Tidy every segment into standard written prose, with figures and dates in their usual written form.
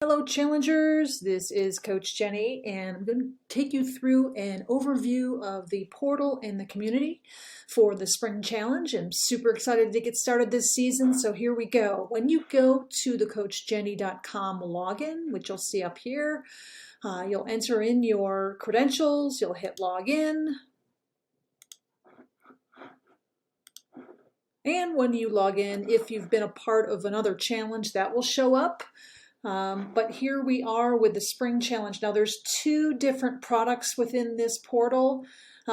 Hello challengers, this is Coach Jenny and I'm going to take you through an overview of the portal and the community for the Spring Challenge. I'm super excited to get started this season, so here we go. When you go to the CoachJenny.com login, which you'll see up here, you'll enter in your credentials, you'll hit login, and when you log in, if you've been a part of another challenge, that will show up. But here we are with the Spring Challenge. Now there's two different products within this portal,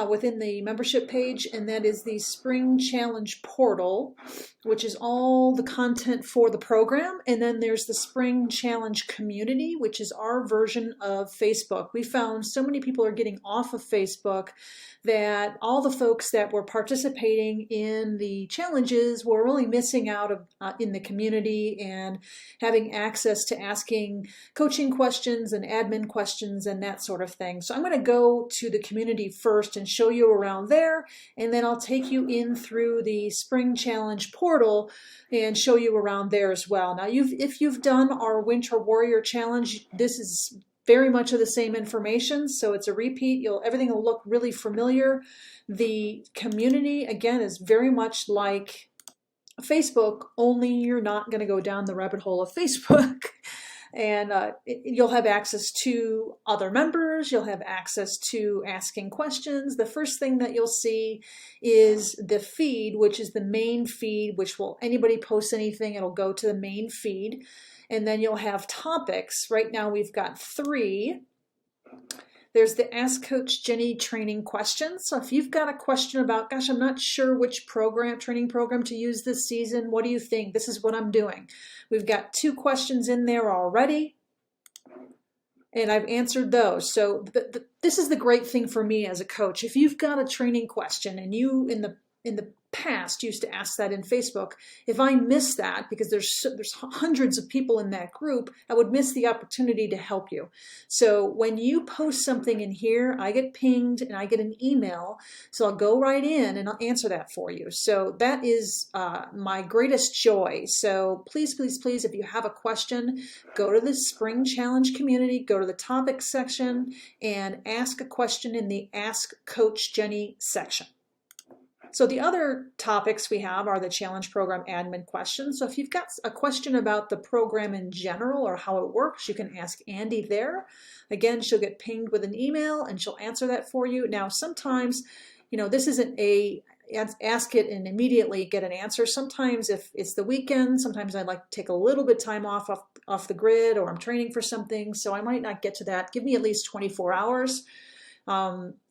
within the membership page, and that is the Spring Challenge portal, which is all the content for the program. And then there's the Spring Challenge community, which is our version of Facebook. We found so many people are getting off of Facebook that all the folks that were participating in the challenges were really missing out in the community and having access to asking coaching questions and admin questions and that sort of thing. So I'm going to go to the community first and show you around there, and then I'll take you in through the Spring Challenge portal and show you around there as well. Now, if you've done our Winter Warrior Challenge, this is very much of the same information, so it's a repeat. Everything will look really familiar. The community, again, is very much like Facebook, only you're not going to go down the rabbit hole of Facebook. And you'll have access to other members, you'll have access to asking questions. The first thing that you'll see is the feed, which is the main feed, which will, anybody posts anything, it'll go to the main feed. And then you'll have topics. Right now we've got 3. There's the Ask Coach Jenny training questions. So if you've got a question about, gosh, I'm not sure which training program to use this season, what do you think? This is what I'm doing. We've got 2 questions in there already, and I've answered those. So this is the great thing for me as a coach. If you've got a training question and you in the past used to ask that in Facebook, if I miss that, because there's hundreds of people in that group, I would miss the opportunity to help you. So when you post something in here, I get pinged and I get an email, so I'll go right in and I'll answer that for you. So that is my greatest joy. So please, please, please, if you have a question, go to the Spring Challenge community, go to the topics section and ask a question in the Ask Coach Jenny section. So the other topics we have are the challenge program admin questions. So if you've got a question about the program in general or how it works, you can ask Andy there. Again, she'll get pinged with an email and she'll answer that for you. Now, sometimes, this isn't a ask it and immediately get an answer. Sometimes if it's the weekend, sometimes I'd like to take a little bit time off the grid, or I'm training for something, so I might not get to that. Give me at least 24 hours.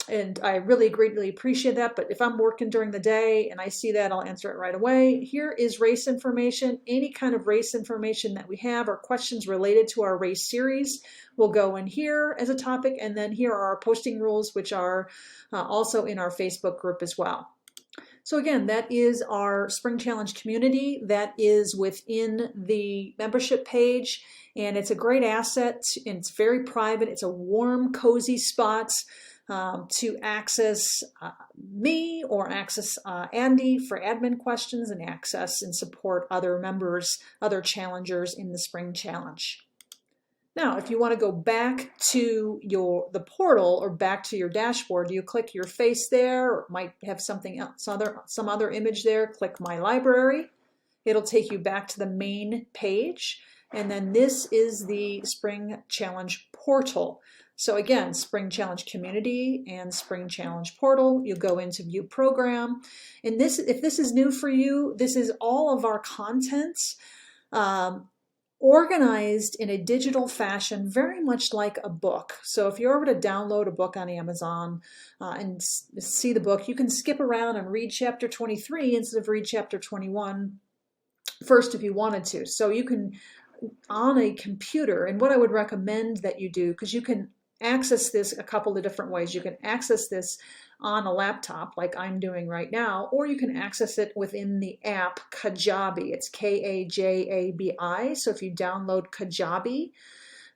And I really greatly appreciate that. But if I'm working during the day and I see that, I'll answer it right away. Here is race information. Any kind of race information that we have or questions related to our race series will go in here as a topic. And then here are our posting rules, which are also in our Facebook group as well. So again, that is our Spring Challenge community. That is within the membership page, and it's a great asset. And it's very private. It's a warm, cozy spot to access me or access Andy for admin questions and access and support other members, other challengers in the Spring Challenge. Now, if you want to go back to the portal or back to your dashboard, you click your face there, or it might have something else, some other image there. Click My Library. It'll take you back to the main page. And then this is the Spring Challenge portal. So again, Spring Challenge community and Spring Challenge portal. You go into View Program. And if this is new for you, this is all of our content organized in a digital fashion, very much like a book. So if you're able to download a book on Amazon and see the book, you can skip around and read chapter 23 instead of read chapter 21 first if you wanted to. So you can, on a computer, and what I would recommend that you do, because you can access this a couple of different ways. You can access this on a laptop like I'm doing right now, or you can access it within the app Kajabi. It's Kajabi. So if you download Kajabi,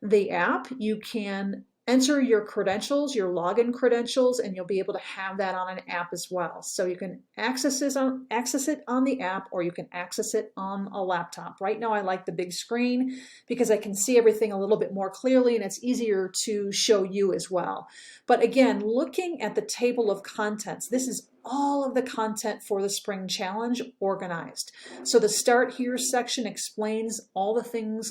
the app, you can enter your credentials, your login credentials, and you'll be able to have that on an app as well. So you can access it on the app, or you can access it on a laptop. Right now I like the big screen because I can see everything a little bit more clearly, and it's easier to show you as well. But again, looking at the table of contents, this is all of the content for the Spring Challenge organized. So the Start Here section explains all the things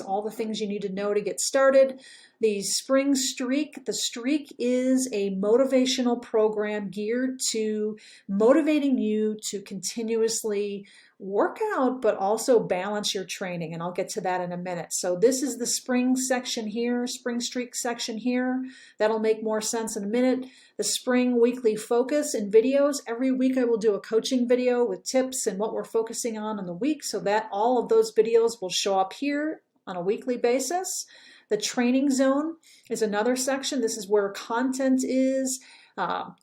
you need to know to get started. The Spring Streak, the Streak is a motivational program geared to motivating you to continuously work out, but also balance your training. And I'll get to that in a minute. So this is the Spring section here, Spring Streak section here. That'll make more sense in a minute. The Spring Weekly Focus and videos. Every week I will do a coaching video with tips and what we're focusing on in the week, so that all of those videos will show up here on a weekly basis. The Training Zone is another section. This is where content is,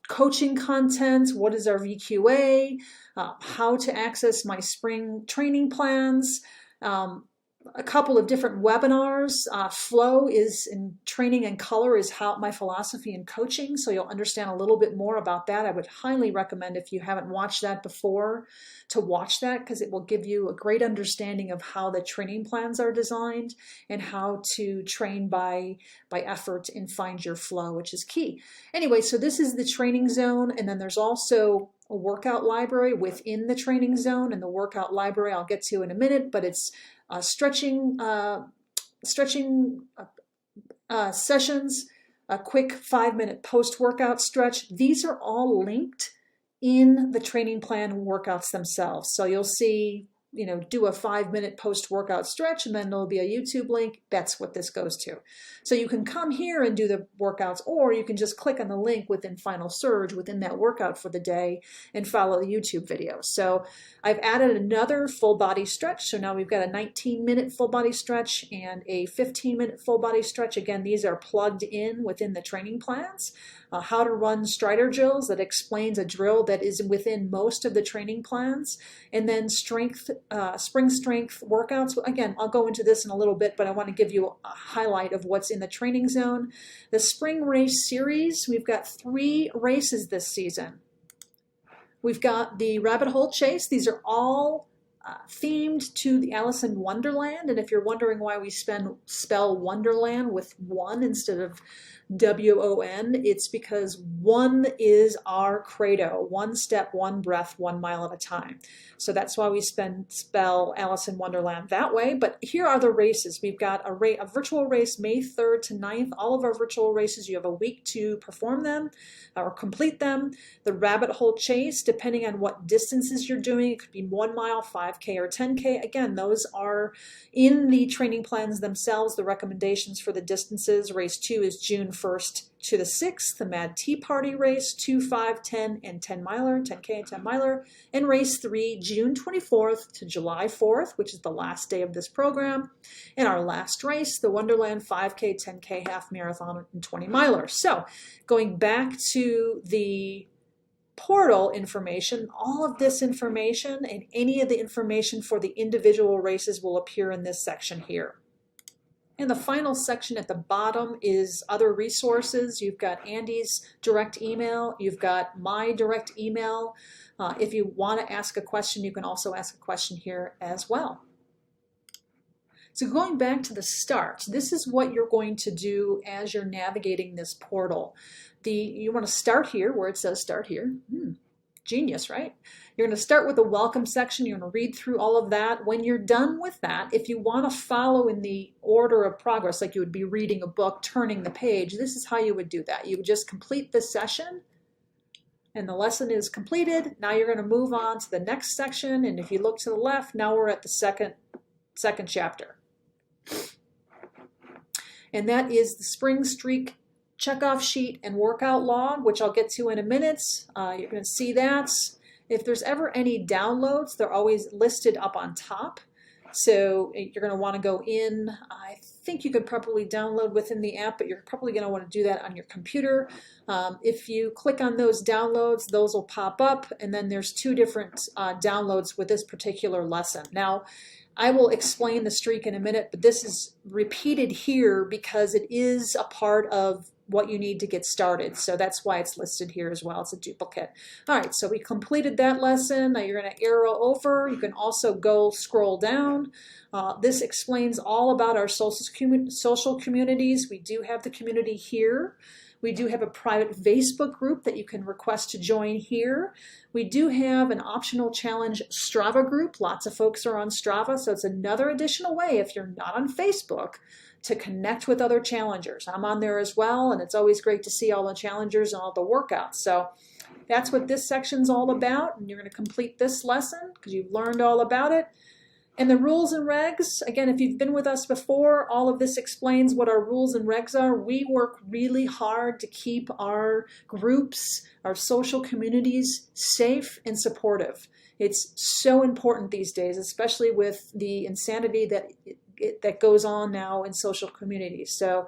coaching content, what is our VQA, how to access my spring training plans, a couple of different webinars. Flow is in training, and color is how my philosophy in coaching. So you'll understand a little bit more about that. I would highly recommend, if you haven't watched that before, to watch that, because it will give you a great understanding of how the training plans are designed and how to train by effort and find your flow, which is key. Anyway, so this is the Training Zone, and then there's also a workout library within the Training Zone, and the workout library I'll get to in a minute, but it's stretching sessions, a quick 5-minute post-workout stretch. These are all linked in the training plan workouts themselves. So you'll see, do a 5-minute post-workout stretch, and then there'll be a YouTube link. That's what this goes to. So you can come here and do the workouts, or you can just click on the link within Final Surge within that workout for the day and follow the YouTube video. So I've added another full body stretch. So now we've got a 19-minute full body stretch and a 15-minute full body stretch. Again, these are plugged in within the training plans. How to run Strider drills, that explains a drill that is within most of the training plans. And then spring strength workouts. Again, I'll go into this in a little bit, but I want to give you a highlight of what's in the Training Zone. The Spring Race Series, we've got 3 races this season. We've got the Rabbit Hole Chase. These are all themed to the Alice in Wonderland. And if you're wondering why we spell Wonderland with 1 instead of WON, it's because 1 is our credo. 1 step, 1 breath, 1 mile at a time. So that's why we spell Alice in Wonderland that way. But here are the races. We've got a virtual race May 3rd to 9th. All of our virtual races, you have a week to perform them or complete them. The Rabbit Hole Chase, depending on what distances you're doing, it could be 1 mile, 5K, or 10K. Again, those are in the training plans themselves, the recommendations for the distances. Race 2 is June 1st to the 6th, the Mad Tea Party race, 2, 5, 10, and 10 miler, 10K and 10 miler. And race 3, June 24th to July 4th, which is the last day of this program. And our last race, the Wonderland 5K, 10K, half marathon, and 20 miler. So going back to the portal information, all of this information and any of the information for the individual races will appear in this section here. And the final section at the bottom is other resources. You've got Andy's direct email. You've got my direct email. If you want to ask a question, you can also ask a question here as well. So going back to the start, this is what you're going to do as you're navigating this portal. You want to start here where it says start here. Genius, right? You're going to start with the welcome section. You're going to read through all of that. When you're done with that, if you want to follow in the order of progress, like you would be reading a book, turning the page, this is how you would do that. You would just complete the session, and the lesson is completed. Now you're going to move on to the next section, and if you look to the left, now we're at the second chapter. And that is the Spring Streak checkoff sheet and workout log, which I'll get to in a minute. You're going to see that. If there's ever any downloads, they're always listed up on top. So you're going to want to go in. I think you could probably download within the app, but you're probably going to want to do that on your computer. If you click on those downloads, those will pop up, and then there's 2 different downloads with this particular lesson. Now, I will explain the streak in a minute, but this is repeated here because it is a part of what you need to get started. So that's why it's listed here as well. It's a duplicate. All right, so we completed that lesson. Now you're going to arrow over. You can also go scroll down. This explains all about our social communities. We do have the community here. We do have a private Facebook group that you can request to join here. We do have an optional challenge Strava group. Lots of folks are on Strava, so it's another additional way if you're not on Facebook to connect with other challengers. I'm on there as well, and it's always great to see all the challengers and all the workouts. So that's what this section's all about, and you're going to complete this lesson because you've learned all about it. And the rules and regs, again, if you've been with us before, all of this explains what our rules and regs are. We work really hard to keep our groups, our social communities safe and supportive. It's so important these days, especially with the insanity that goes on now in social communities. So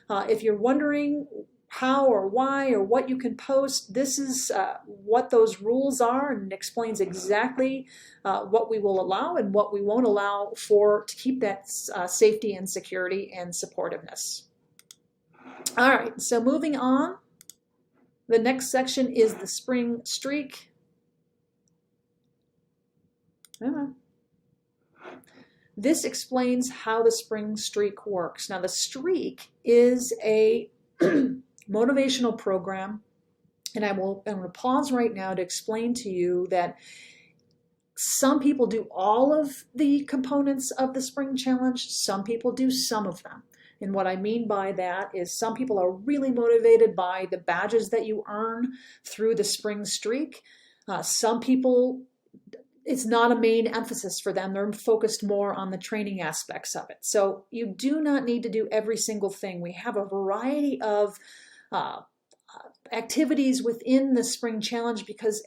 if you're wondering how or why or what you can post, this is what those rules are, and it explains exactly what we will allow and what we won't allow to keep that safety and security and supportiveness. All right, so moving on, the next section is the spring streak. This explains how the spring streak works. Now the streak is a motivational program, and I'm going to pause right now to explain to you that some people do all of the components of the spring challenge, some people do some of them. And what I mean by that is some people are really motivated by the badges that you earn through the spring streak. Some people, it's not a main emphasis for them. They're focused more on the training aspects of it. So you do not need to do every single thing. We have a variety of activities within the spring challenge because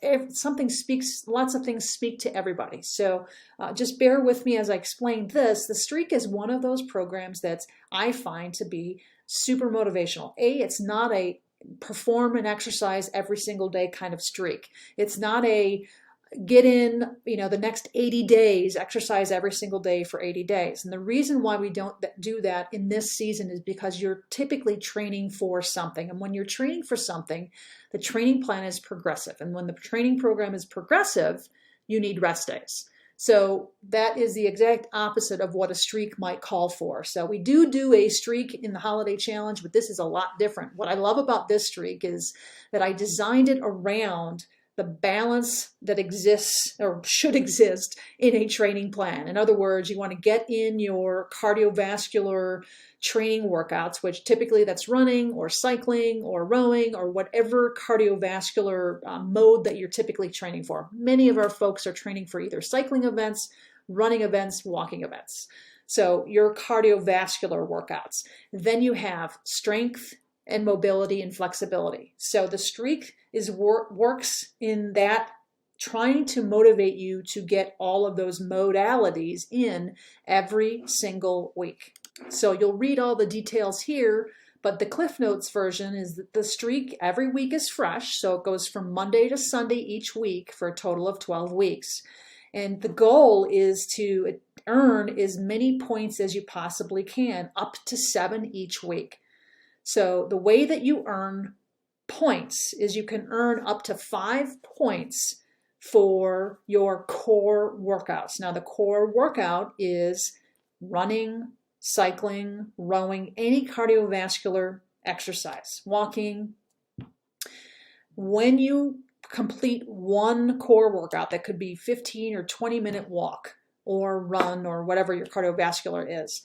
lots of things speak to everybody. So just bear with me as I explain this. The streak is one of those programs that I find to be super motivational. It's not a perform an exercise every single day kind of streak. It's not a get in, the next 80 days, exercise every single day for 80 days. And the reason why we don't do that in this season is because you're typically training for something. And when you're training for something, the training plan is progressive. And when the training program is progressive, you need rest days. So that is the exact opposite of what a streak might call for. So we do a streak in the holiday challenge, but this is a lot different. What I love about this streak is that I designed it around the balance that exists or should exist in a training plan. In other words, you want to get in your cardiovascular training workouts, which typically that's running or cycling or rowing or whatever cardiovascular mode that you're typically training for. Many of our folks are training for either cycling events, running events, walking events. So your cardiovascular workouts. Then you have strength and mobility and flexibility. So the streak works in that, trying to motivate you to get all of those modalities in every single week. So you'll read all the details here, but the Cliff Notes version is that the streak every week is fresh. So it goes from Monday to Sunday each week for a total of 12 weeks. And the goal is to earn as many points as you possibly can, up to 7 each week. So the way that you earn points is you can earn up to 5 points for your core workouts. Now the core workout is running, cycling, rowing, any cardiovascular exercise, walking. When you complete one core workout, that could be 15 or 20-minute walk or run or whatever your cardiovascular is.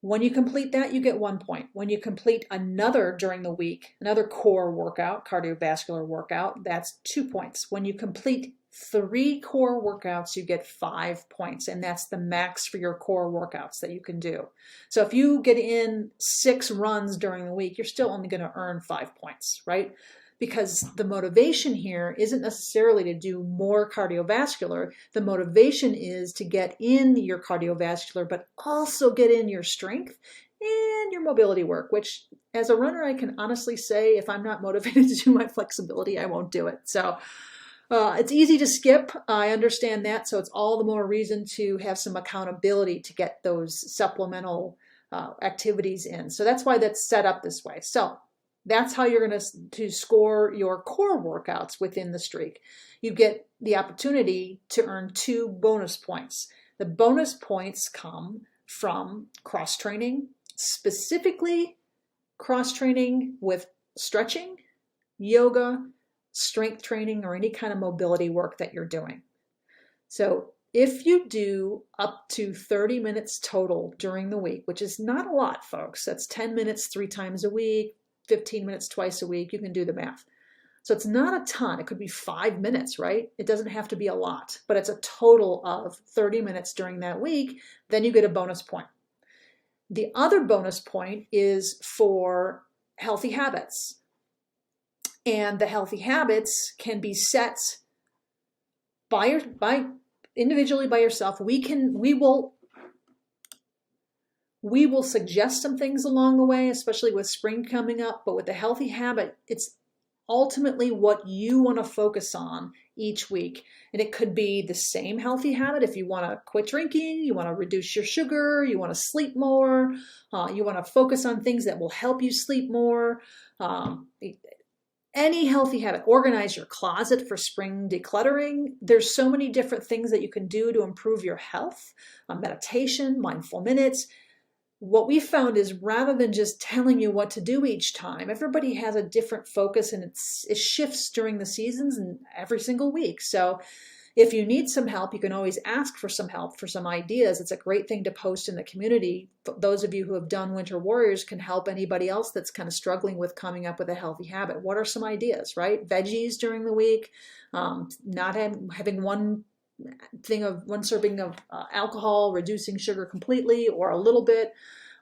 When you complete that, you get 1 point. When you complete another during the week, another core workout, cardiovascular workout, that's 2 points. When you complete 3 core workouts, you get 5 points, and that's the max for your core workouts that you can do. So if you get in 6 runs during the week, you're still only going to earn 5 points, right? Because the motivation here isn't necessarily to do more cardiovascular. The motivation is to get in your cardiovascular, but also get in your strength and your mobility work, which as a runner, I can honestly say, if I'm not motivated to do my flexibility, I won't do it. So it's easy to skip. I understand that. So it's all the more reason to have some accountability to get those supplemental activities in. So that's why that's set up this way. So That's how you're going to score your core workouts within the streak. You get the opportunity to earn 2 bonus points. The bonus points come from cross-training, specifically cross-training with stretching, yoga, strength training, or any kind of mobility work that you're doing. So if you do up to 30 minutes total during the week, which is not a lot, folks, that's 10 minutes 3 times a week, 15 minutes twice a week, you can do the math. So it's not a ton. It could be 5 minutes, right? It doesn't have to be a lot, but it's a total of 30 minutes during that week. Then you get a bonus point. The other bonus point is for healthy habits. And the healthy habits can be set individually by yourself. We will suggest some things along the way, especially with spring coming up, but with the healthy habit, it's ultimately what you want to focus on each week. And it could be the same healthy habit. If you want to quit drinking, you want to reduce your sugar, you want to sleep more, you want to focus on things that will help you sleep more. Any healthy habit, organize your closet for spring decluttering. There's so many different things that you can do to improve your health, meditation, mindful minutes. What we found is rather than just telling you what to do each time, everybody has a different focus, and it shifts during the seasons and every single week. So if you need some help, you can always ask for some help, for some ideas. It's a great thing to post in the community. Those of you who have done Winter Warriors can help anybody else that's kind of struggling with coming up with a healthy habit. What are some ideas, right? Veggies during the week, not having one serving of alcohol, reducing sugar completely or a little bit.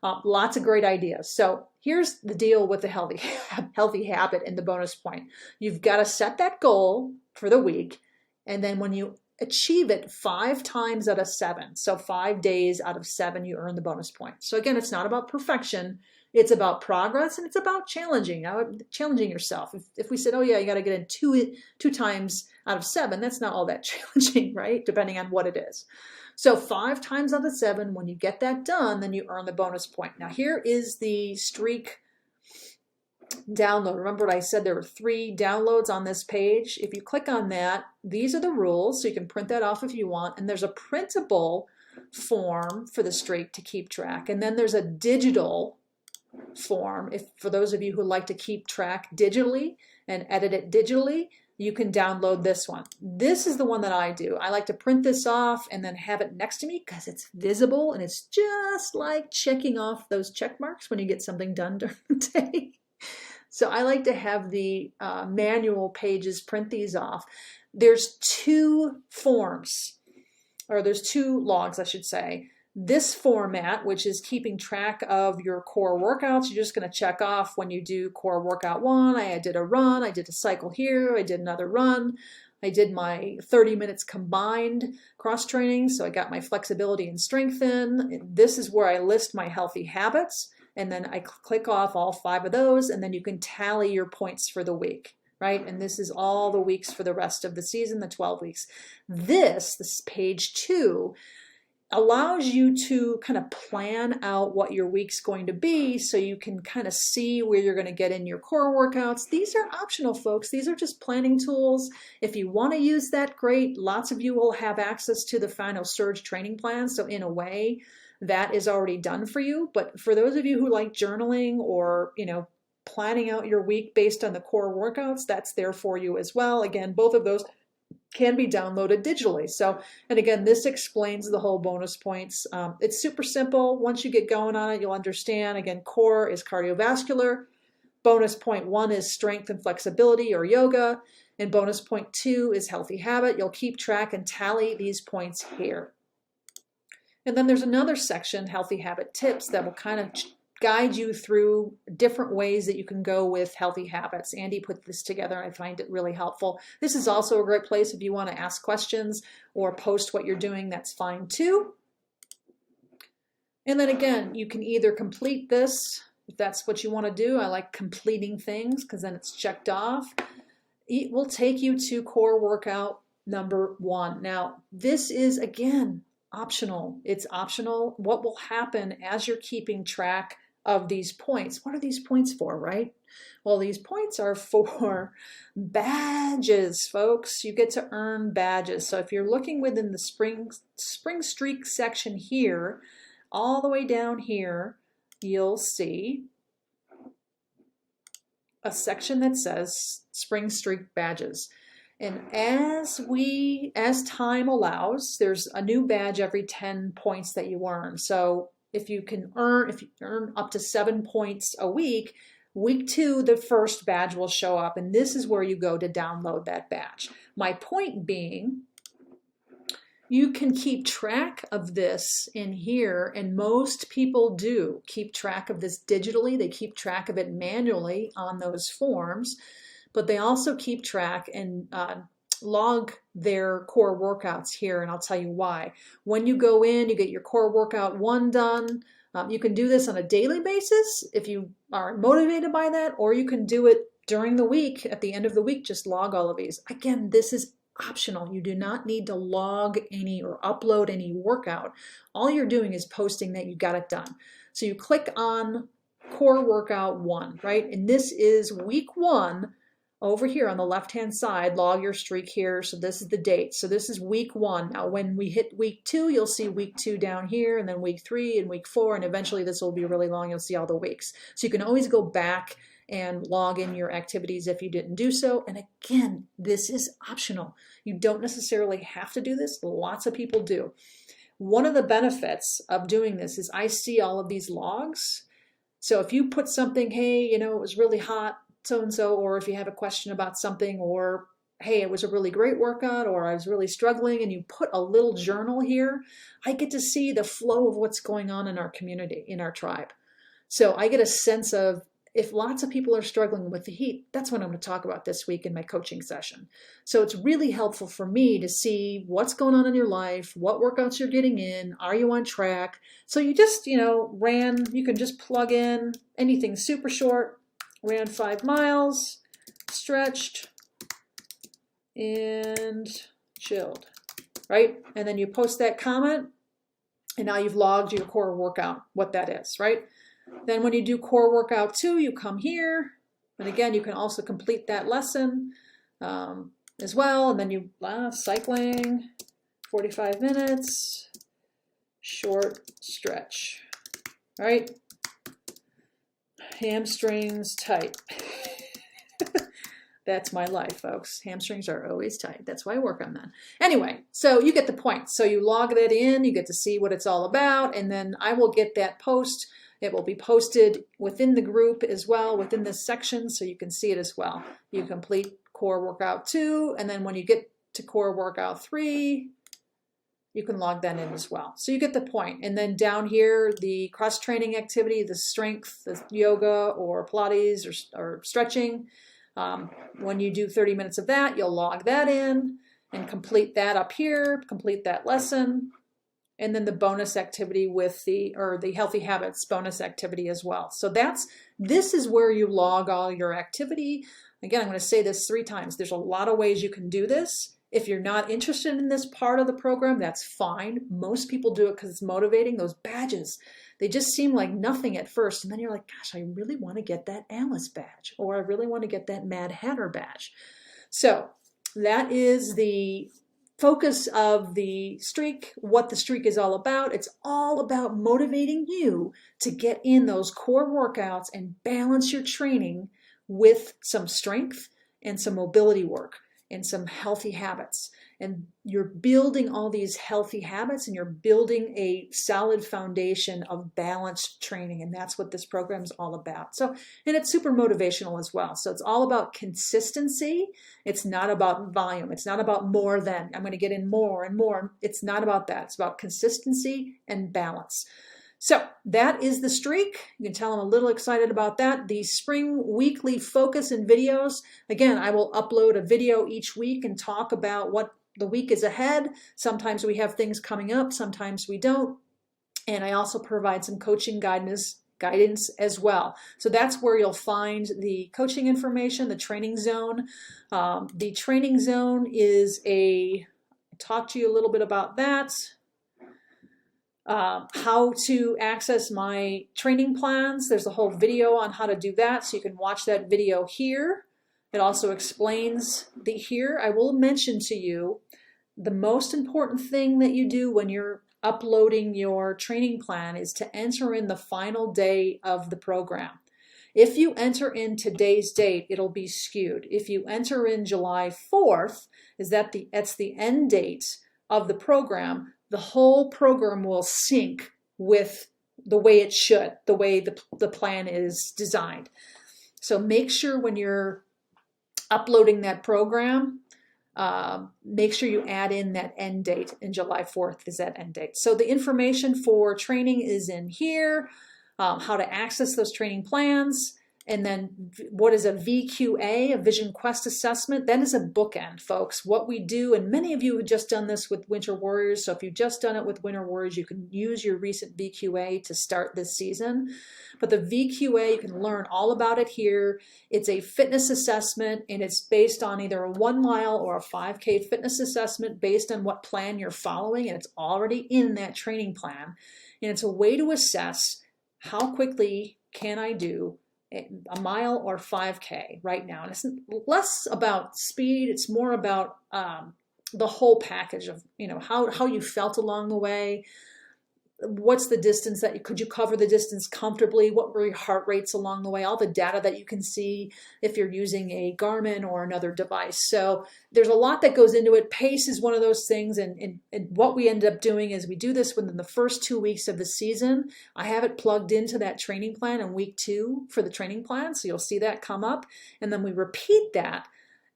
Lots of great ideas. So here's the deal with the healthy habit and the bonus point. You've got to set that goal for the week, and then when you achieve it 5 times out of 7, so 5 days out of 7, you earn the bonus point. So again, it's not about perfection. It's about progress, and it's about challenging yourself. If we said, oh yeah, you got to get in two times out of 7, that's not all that challenging, right? Depending on what it is. So 5 times out of 7, when you get that done, then you earn the bonus point. Now here is the streak download. Remember what I said, there were 3 downloads on this page. If you click on that, these are the rules, so you can print that off if you want. And there's a printable form for the streak to keep track. And then there's a digital form. For those of you who like to keep track digitally and edit it digitally, you can download this one. This is the one that I do. I like to print this off and then have it next to me because it's visible, and it's just like checking off those check marks when you get something done during the day. So I like to have the manual pages print these off. There's 2 forms, or there's 2 logs, I should say. This format, which is keeping track of your core workouts, you're just going to check off when you do core workout 1. I did a run, I did a cycle here, I did another run, I did my 30 minutes combined cross training, so I got my flexibility and strength in. This is where I list my healthy habits, and then I click off all 5 of those, and then you can tally your points for the week, right? And this is all the weeks for the rest of the season, the 12 weeks. This page 2, allows you to kind of plan out what your week's going to be, so you can kind of see where you're going to get in your core workouts. These are optional, folks. These are just planning tools. If you want to use that, great. Lots of you will have access to the Final Surge training plan, so in a way, that is already done for you. But for those of you who like journaling or, planning out your week based on the core workouts, that's there for you as well. Again, both of those can be downloaded digitally. So, and again, this explains the whole bonus points. It's super simple. Once you get going on it, you'll understand. Again, core is cardiovascular. Bonus point 1 is strength and flexibility or yoga. And bonus point 2 is healthy habit. You'll keep track and tally these points here. And then there's another section, healthy habit tips, that will kind of guide you through different ways that you can go with healthy habits. Andy put this together, and I find it really helpful. This is also a great place if you want to ask questions or post what you're doing, that's fine too. And then again, you can either complete this, if that's what you want to do. I like completing things because then it's checked off. It will take you to core workout number 1. Now, this is, again, optional. It's optional. What will happen as you're keeping track of these points. What are these points for, right? Well, these points are for badges, folks. You get to earn badges. So if you're looking within the spring streak section here, all the way down here, you'll see a section that says spring streak badges. And as time allows, there's a new badge every 10 points that you earn. So if you earn up to 7 points a week, week 2, the first badge will show up, and this is where you go to download that badge. My point being, you can keep track of this in here, and most people do keep track of this digitally. They keep track of it manually on those forms, but they also keep track and log their core workouts here, and I'll tell you why. When you go in, you get your core workout 1 done. You can do this on a daily basis if you are motivated by that, or you can do it during the week. At the end of the week, just log all of these. Again, this is optional. You do not need to log any or upload any workout. All you're doing is posting that you got it done. So you click on core workout 1, right? And this is week 1. Over here on the left-hand side, log your streak here. So this is the date. So this is week 1. Now, when we hit week 2, you'll see week 2 down here, and then week 3 and week 4, and eventually this will be really long. You'll see all the weeks. So you can always go back and log in your activities if you didn't do so. And again, this is optional. You don't necessarily have to do this. Lots of people do. One of the benefits of doing this is I see all of these logs. So if you put something, hey, it was really hot, so-and-so, or if you have a question about something, or hey, it was a really great workout, or I was really struggling, and you put a little journal here, I get to see the flow of what's going on in our community, in our tribe. So I get a sense of if lots of people are struggling with the heat, that's what I'm going to talk about this week in my coaching session. So it's really helpful for me to see what's going on in your life, what workouts you're getting in, are you on track? So you just, you can just plug in anything super short, ran 5 miles, stretched, and chilled, right? And then you post that comment, and now you've logged your core workout, what that is, right? Then when you do core workout 2, you come here, and again, you can also complete that lesson as well, and then you cycling, 45 minutes, short stretch, right? Hamstrings tight. That's my life, folks. Hamstrings are always tight. That's why I work on that. Anyway, so you get the point. So you log that in, you get to see what it's all about, and then I will get that post. It will be posted within the group as well, within this section, so you can see it as well. You complete core workout 2, and then when you get to core workout 3, you can log that in as well. So you get the point. And then down here, the cross-training activity, the strength, the yoga or Pilates or stretching, when you do 30 minutes of that, you'll log that in and complete that up here, complete that lesson. And then the bonus activity with the healthy habits bonus activity as well. So this is where you log all your activity. Again, I'm going to say this 3 times. There's a lot of ways you can do this. If you're not interested in this part of the program, that's fine. Most people do it because it's motivating. Those badges, they just seem like nothing at first. And then you're like, gosh, I really want to get that Alice badge, or I really want to get that Mad Hatter badge. So that is the focus of the streak, what the streak is all about. It's all about motivating you to get in those core workouts and balance your training with some strength and some mobility work and some healthy habits. And you're building all these healthy habits, and you're building a solid foundation of balanced training. And that's what this program is all about. So, and it's super motivational as well. So it's all about consistency. It's not about volume. It's not about more than, I'm going to get in more and more. It's not about that. It's about consistency and balance. So that is the streak. You can tell I'm a little excited about that. The spring weekly focus and videos. Again, I will upload a video each week and talk about what the week is ahead. Sometimes we have things coming up, sometimes we don't. And I also provide some coaching guidance as well. So that's where you'll find the coaching information, the training zone. The training zone is I'll talk to you a little bit about that. how to access my training plans. There's a whole video on how to do that, so you can watch that video here. It also explains here. I will mention to you the most important thing that you do when you're uploading your training plan is to enter in the final day of the program. If you enter in today's date, it'll be skewed. If you enter in July 4th, that's the end date of the program, the whole program will sync with the way it should, the way the plan is designed. So make sure when you're uploading that program, make sure you add in that end date, and July 4th is that end date. So the information for training is in here, how to access those training plans, and then what is a VQA, a Vision Quest assessment. That is a bookend, folks. What we do, and many of you have just done this with Winter Warriors, so if you've just done it with Winter Warriors, you can use your recent VQA to start this season. But the VQA, you can learn all about it here. It's a fitness assessment, and it's based on either a 1 mile or a 5K fitness assessment based on what plan you're following, and it's already in that training plan. And it's a way to assess how quickly can I do a mile or 5K right now. And it's less about speed, it's more about the whole package of, how you felt along the way. What's the distance could you cover the distance comfortably? What were your heart rates along the way? All the data that you can see if you're using a Garmin or another device. So there's a lot that goes into it. Pace is one of those things. And what we end up doing is we do this within the first 2 weeks of the season. I have it plugged into that training plan in week 2 for the training plan. So you'll see that come up. And then we repeat that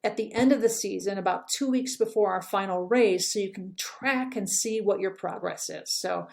at the end of the season, about 2 weeks before our final race, so you can track and see what your progress is. So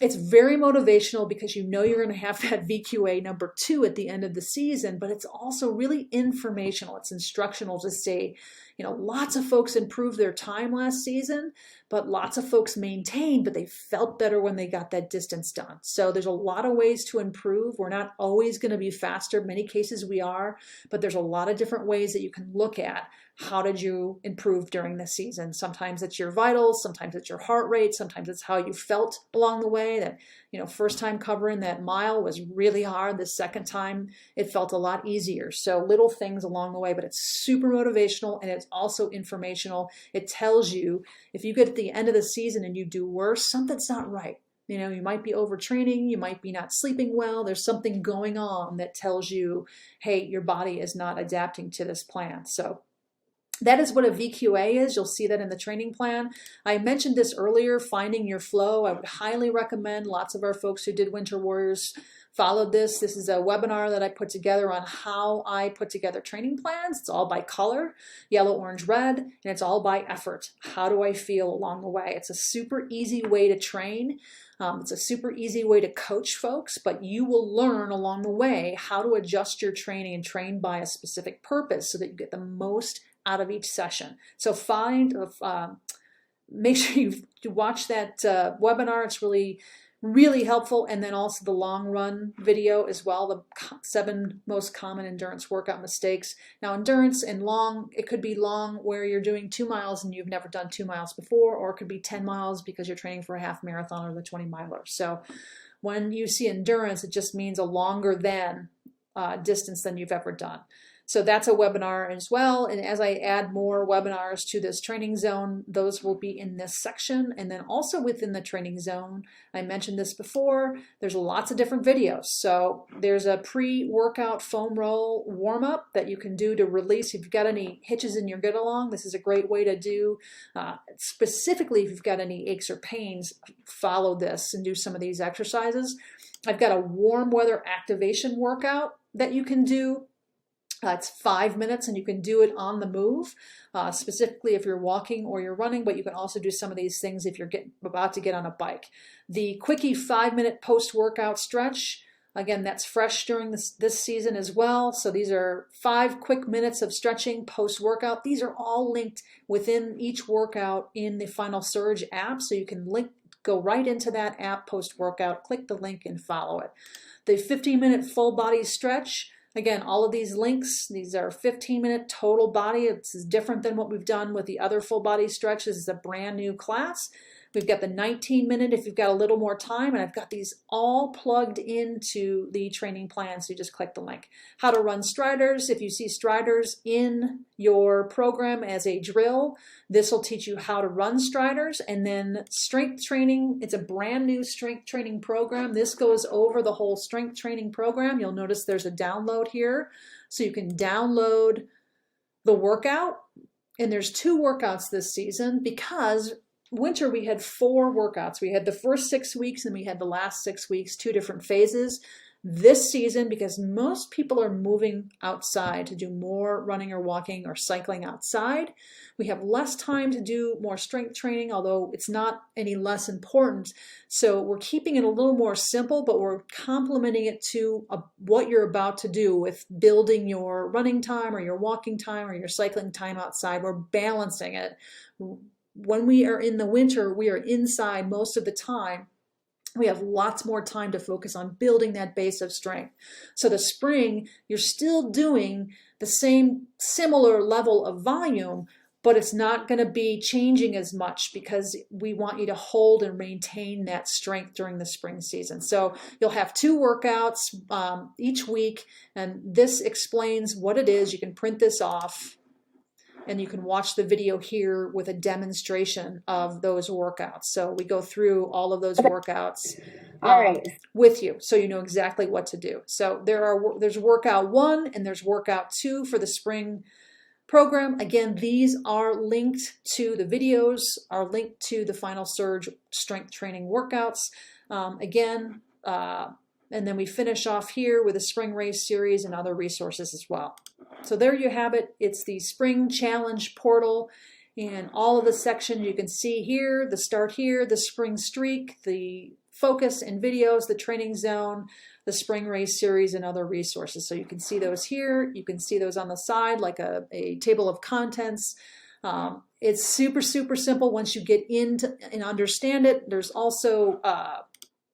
it's very motivational because you're going to have that VQA number 2 at the end of the season, but it's also really informational. It's instructional to say, lots of folks improved their time last season, but lots of folks maintained, but they felt better when they got that distance done. So there's a lot of ways to improve. We're not always going to be faster. In many cases we are, but there's a lot of different ways that you can look at how did you improve during the season. Sometimes it's your vitals, sometimes it's your heart rate, sometimes it's how you felt along the way. That, first time covering that mile was really hard. The second time it felt a lot easier. So little things along the way, but it's super motivational and it's also informational. It tells you if you get at the end of the season and you do worse, something's not right. You might be overtraining, you might be not sleeping well, there's something going on that tells you, hey, your body is not adapting to this plan. So that is what a VQA is. You'll see that in the training plan. I mentioned this earlier, finding your flow. I would highly recommend. Lots of our folks who did Winter Warriors followed this. This is a webinar that I put together on how I put together training plans. It's all by color, yellow, orange, red, and it's all by effort. How do I feel along the way? It's a super easy way to train. It's a super easy way to coach folks, but you will learn along the way how to adjust your training and train by a specific purpose so that you get the most out of each session. So make sure you watch that webinar. It's really, really helpful. And then also the long run video as well, the 7 most common endurance workout mistakes. Now endurance and long, it could be long where you're doing 2 miles and you've never done 2 miles before, or it could be 10 miles because you're training for a half marathon or the 20 miler. So when you see endurance, it just means a longer than distance than you've ever done. So that's a webinar as well. And as I add more webinars to this training zone, those will be in this section. And then also within the training zone, I mentioned this before, there's lots of different videos. So there's a pre-workout foam roll warm-up that you can do to release. If you've got any hitches in your get-along, this is a great way to do. Specifically, if you've got any aches or pains, follow this and do some of these exercises. I've got a warm weather activation workout that you can do. It's 5 minutes and you can do it on the move, specifically if you're walking or you're running, but you can also do some of these things if you're about to get on a bike. The quickie 5-minute post-workout stretch, again, that's fresh during this season as well. So these are 5 quick minutes of stretching post-workout. These are all linked within each workout in the Final Surge app, so you can go right into that app post-workout, click the link and follow it. The 15-minute full body stretch, again, all of these links, these are 15-minute total body. It's different than what we've done with the other full body stretches. It's a brand new class. We've got the 19-minute if you've got a little more time, and I've got these all plugged into the training plan, so you just click the link. How to run striders. If you see striders in your program as a drill, this will teach you how to run striders. And then strength training, it's a brand new strength training program. This goes over the whole strength training program. You'll notice there's a download here, so you can download the workout. And there's 2 workouts this season because winter we had 4 workouts. We had the first 6 weeks and we had the last 6 weeks, 2 different phases. This season, because most people are moving outside to do more running or walking or cycling outside, we have less time to do more strength training, although it's not any less important. So we're keeping it a little more simple, but we're complementing it to what you're about to do with building your running time or your walking time or your cycling time outside. We're balancing it. When we are in the winter, we are inside most of the time. We have lots more time to focus on building that base of strength. So the spring, you're still doing the same similar level of volume, but it's not going to be changing as much because we want you to hold and maintain that strength during the spring season. So you'll have 2 workouts each week, and this explains what it is. You can print this off, and you can watch the video here with a demonstration of those workouts. So we go through all of those workouts with you, so you know exactly what to do. So there's workout 1 and there's workout 2 for the spring program. Again, these are linked to the videos, are linked to the Final Surge strength training workouts. And then we finish off here with a spring race series and other resources as well. So there you have it. It's the Spring Challenge portal, and all of the sections you can see here, the start here, the spring streak, the focus and videos, the training zone, the spring race series, and other resources. So you can see those here. You can see those on the side like a table of contents. It's super, super simple once you get into and understand it. There's also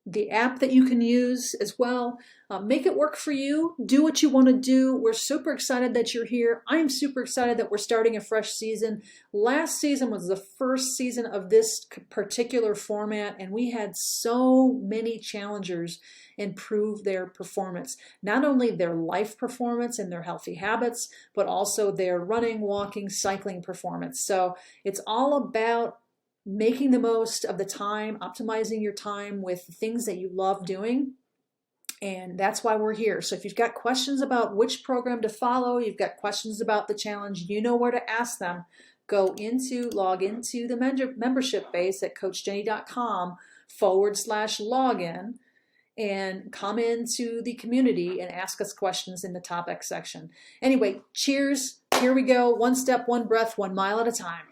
the app that you can use as well. Make it work for you. Do what you want to do. We're super excited that you're here. I'm super excited that we're starting a fresh season. Last season was the first season of this particular format, and we had so many challengers improve their performance. Not only their life performance and their healthy habits, but also their running, walking, cycling performance. So it's all about making the most of the time, optimizing your time with things that you love doing. And that's why we're here. So if you've got questions about which program to follow, you've got questions about the challenge, you know where to ask them. Log into the membership base at CoachJenny.com/login and come into the community and ask us questions in the topic section. Anyway, cheers. Here we go. One step, one breath, 1 mile at a time.